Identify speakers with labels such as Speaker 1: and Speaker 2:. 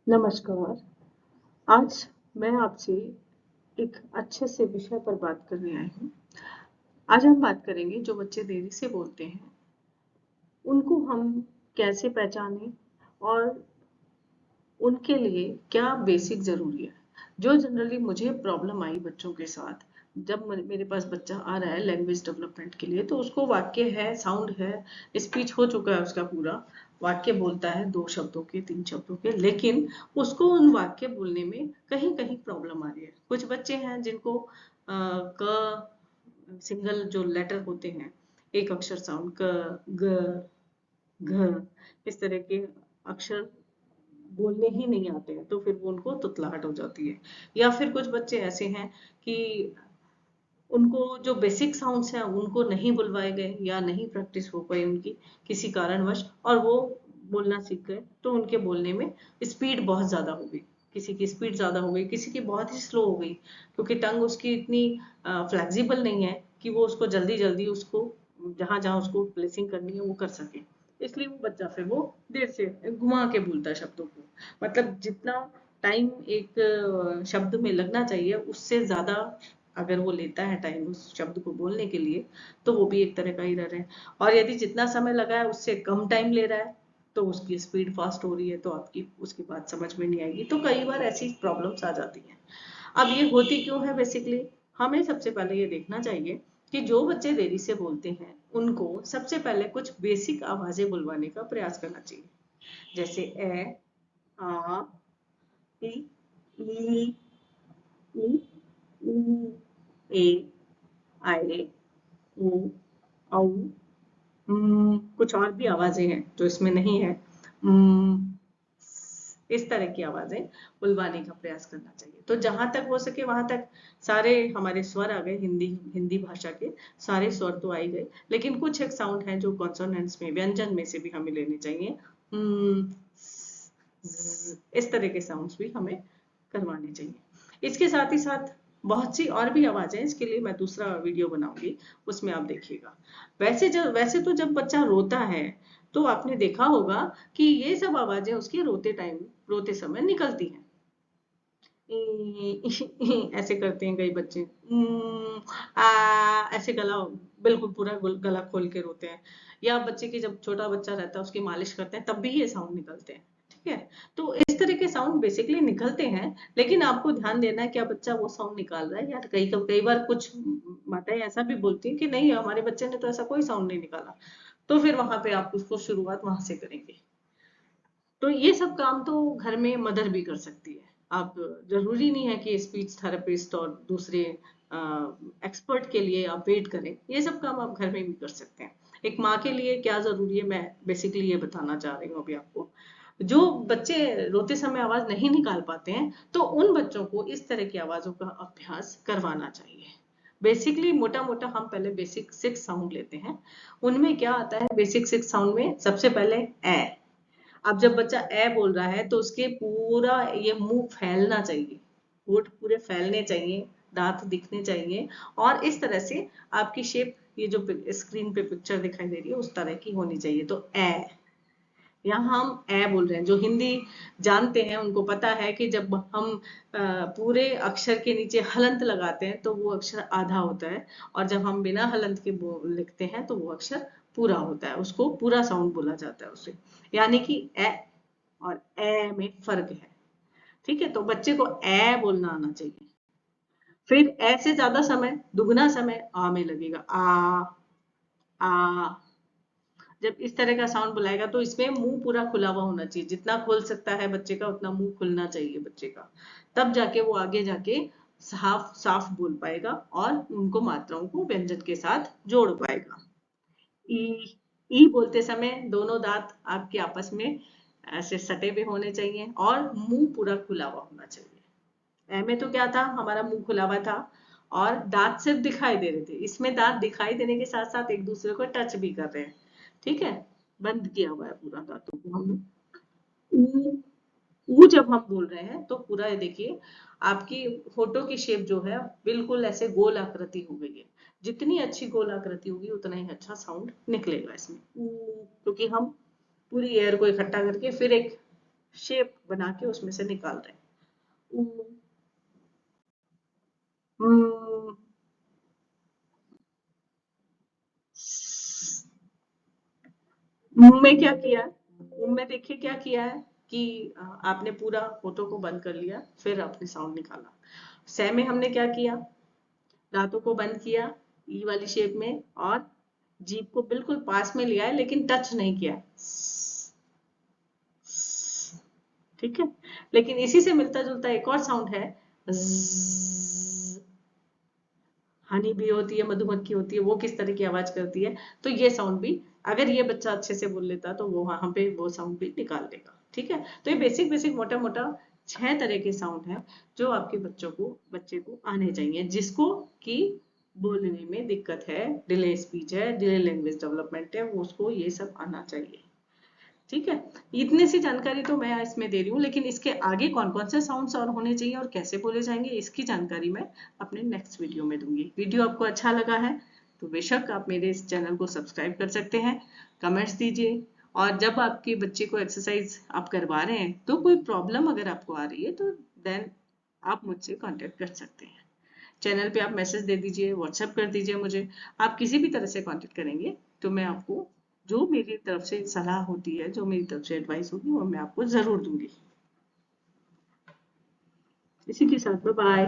Speaker 1: नमस्कार। आज मैं आपसे एक अच्छे से विषय पर बात करने आई हूँ। आज हम बात करेंगे जो बच्चे देरी से बोलते हैं, उनको हम कैसे पहचानें और उनके लिए क्या बेसिक ज़रूरी है। जो जनरली मुझे प्रॉब्लम आई बच्चों के साथ, जब मेरे पास बच्चा आ रहा है लैंग्वेज डेवलपमेंट के लिए, तो उसको वाक्य है, साउंड है, स्पीच हो चुका है उसका पूरा, वाक्य बोलता है 2 शब्दों के, 3 शब्दों के, लेकिन उसको उन वाक्य बोलने में कहीं-कहीं प्रॉब्लम आ रही है। कुछ बच्चे हैं जिनको क सिंगल जो लेटर होते हैं, एक अक्षर साउंड क, ग, घ, इस तरह के अक्षर बोलने ही नहीं आते हैं, तो फिर वो उनको तुतलाहट हो जाती है। या फिर कुछ बच्चे ऐसे हैं कि उनको जो बेसिक साउंड्स हैं उनको नहीं बुलवाए गए या नहीं प्रैक्टिस हो पाई उनकी किसी कारणवश, और वो बोलना सीख गए, तो उनके बोलने में स्पीड बहुत ज़्यादा हो गई। किसी की स्पीड ज़्यादा हो गई, किसी की बहुत ही स्लो हो गई, क्योंकि टंग उसकी इतनी फ्लेक्सिबल नहीं है कि वो उसको जल्दी जल्दी उसको जहाँ जहाँ उसको प्लेसिंग करनी है वो कर सके। इसलिए वो बच्चा फिर वो देर से घुमा के बोलता है शब्दों को। मतलब जितना टाइम एक शब्द में लगना चाहिए उससे ज़्यादा अगर वो लेता है टाइम उस शब्द को बोलने के लिए, तो वो भी एक तरह का एरर है। और यदि जितना समय लगा है उससे कम टाइम ले रहा है, तो उसकी स्पीड फास्ट हो रही है, तो आपकी उसकी बात समझ में नहीं आएगी। तो कई बार ऐसी प्रॉब्लम्स आ जाती हैं। अब ये होती क्यों है बेसिकली, हमें सबसे पहले ये देखना चाहिए कि जो बच्चे देरी से बोलते हैं उनको सबसे पहले कुछ बेसिक आवाजें बुलवाने का प्रयास करना चाहिए। जैसे ए, आ, ई, ई, उ, ऊ, ए, आए, ऊ, औ, कुछ और भी आवाजें हैं जो इसमें नहीं है। इस तरह की आवाजें बुलवाने का प्रयास करना चाहिए। तो जहां तक हो सके वहां तक सारे हमारे स्वर आ गए, हिंदी हिंदी भाषा के सारे स्वर तो आ ही गए, लेकिन कुछ एक साउंड हैं जो कॉन्सोनेंट्स में, व्यंजन में से भी हमें लेने चाहिए। इस तरह के साउंड्स भी हमें करवाने चाहिए। इसके साथ ही साथ बहुत सी और भी आवाजें हैं, इसके लिए मैं दूसरा वीडियो बनाऊंगी, उसमें आप देखिएगा। वैसे तो जब बच्चा रोता है, तो आपने देखा होगा कि ये सब आवाजें उसके रोते समय निकलती हैं। ऐसे करते हैं कई बच्चे। ऐसे गला बिल्कुल पूरा गला खोल के रोते हैं। या बच्चे की जब छोटा बच्चा रहता है उसकी मालिश करते हैं तब भी ये साउंड निकलते हैं। ठीक है, तो इस तरह के साउंड बेसिकली निकलते हैं, लेकिन आपको ध्यान देना है क्या बच्चा वो साउंड निकाल रहा है, या कई बार कुछ माताएं ऐसा भी बोलती हैं कि नहीं हमारे बच्चे ने तो ऐसा कोई साउंड नहीं निकाला, तो फिर वहां पे आप उसको शुरुआत वहां से करेंगे। तो ये सब काम तो घर में मदर भी कर सकती है। आप जरूरी नहीं है कि स्पीच थेरेपिस्ट और दूसरे एक्सपर्ट के लिए आप वेट करें, ये सब काम आप घर में भी कर सकते हैं। एक माँ के लिए क्या जरूरी है, मैं बेसिकली ये बताना चाह रही हूँ अभी आपको। जो बच्चे रोते समय आवाज नहीं निकाल पाते हैं, तो उन बच्चों को इस तरह की आवाजों का अभ्यास करवाना चाहिए। बेसिकली मोटा मोटा हम पहले बेसिक 6 साउंड लेते हैं। उनमें क्या आता है बेसिक 6 साउंड में, सबसे पहले ए। अब जब बच्चा ए बोल रहा है तो उसके पूरा ये मुंह फैलना चाहिए, होंठ पूरे फैलने चाहिए, दांत दिखने चाहिए, और इस तरह से आपकी शेप, ये जो स्क्रीन पे पिक्चर दिखाई दे रही है उस तरह की होनी चाहिए। तो ए, यहाँ हम ए बोल रहे हैं। जो हिंदी जानते हैं उनको पता है कि जब हम पूरे अक्षर के नीचे हलंत लगाते हैं तो वो अक्षर आधा होता है, और जब हम बिना हलंत के लिखते हैं तो वो अक्षर पूरा होता है, उसको पूरा साउंड बोला जाता है उसे। यानी कि ए और ए में फर्क है। ठीक है, तो बच्चे को ए बोलना आना चाहिए। फिर ए से ज्यादा समय, दुगना समय आ में लगेगा। आ, जब इस तरह का साउंड बुलाएगा तो इसमें मुंह पूरा खुला हुआ होना चाहिए, जितना खोल सकता है बच्चे का उतना मुंह खुलना चाहिए बच्चे का। तब जाके वो आगे जाके साफ साफ बोल पाएगा और उनको मात्राओं को व्यंजन के साथ जोड़ पाएगा। ई, ई बोलते समय दोनों दांत आपके आपस में ऐसे सटे हुए होने चाहिए और मुंह पूरा खुला हुआ होना चाहिए। ए में तो क्या था, हमारा मुंह खुला हुआ था और दांत सिर्फ दिखाई दे रहे थे। इसमें दांत दिखाई देने के साथ साथ एक दूसरे को टच भी कर रहे हैं। ठीक है, बंद किया हुआ है पूरा दांतों को हमने। ऊ, ऊ जब हम बोल रहे हैं तो पूरा ये देखिए, आपकी होठों की शेप जो है बिल्कुल ऐसे गोल आकृति हो गई है। जितनी अच्छी गोल आकृति होगी उतना ही अच्छा साउंड निकलेगा इसमें। ऊ, क्योंकि हम पूरी एयर को इकट्ठा करके फिर एक शेप बना के उसमें से निकाल रहे हैं। ऊ, मुंह में क्या किया है? मुंह में देखिए क्या किया है कि आपने पूरा होठों को बंद कर लिया, फिर आपने साउंड निकाला। सै में हमने क्या किया? दांतों को बंद किया ई वाली शेप में, और जीभ को बिल्कुल पास में लिया है लेकिन टच नहीं किया। ठीक है। लेकिन इसी से मिलता जुलता एक और साउंड है, ज़्ज़। हनी भी होती है, मधुमक्खी होती है, वो किस तरह की आवाज करती है। तो ये साउंड भी अगर ये बच्चा अच्छे से बोल लेता तो वो वहां पे वो साउंड भी निकाल देगा। ठीक है। तो ये बेसिक बेसिक मोटा मोटा 6 तरह के साउंड हैं जो आपके बच्चे को आने चाहिए, जिसको कि बोलने में दिक्कत है, डिले स्पीच है, डिले लैंग्वेज डेवलपमेंट है, वो उसको ये सब आना चाहिए। ठीक है। इतनी सी जानकारी तो मैं इसमें दे रही हूँ, लेकिन इसके आगे कौन कौन से साउंड्स और होने चाहिए और कैसे बोले जाएंगे इसकी जानकारी मैं अपने नेक्स्ट वीडियो में दूंगी। वीडियो आपको अच्छा लगा है तो बेशक आप मेरे इस चैनल को सब्सक्राइब कर सकते हैं, कमेंट्स दीजिए, और जब आपके बच्चे को एक्सरसाइज आप करवा रहे हैं तो कोई प्रॉब्लम अगर आपको आ रही है तो देन आप मुझसे कांटेक्ट कर सकते हैं। चैनल पे आप मैसेज दे दीजिए, व्हाट्सएप कर दीजिए मुझे। आप किसी भी तरह से कांटेक्ट करेंगे तो मैं आपको जो मेरी तरफ से सलाह होती है, जो मेरी तरफ से एडवाइस होगी, वो मैं आपको जरूर दूंगी। इसी के साथ में बाय।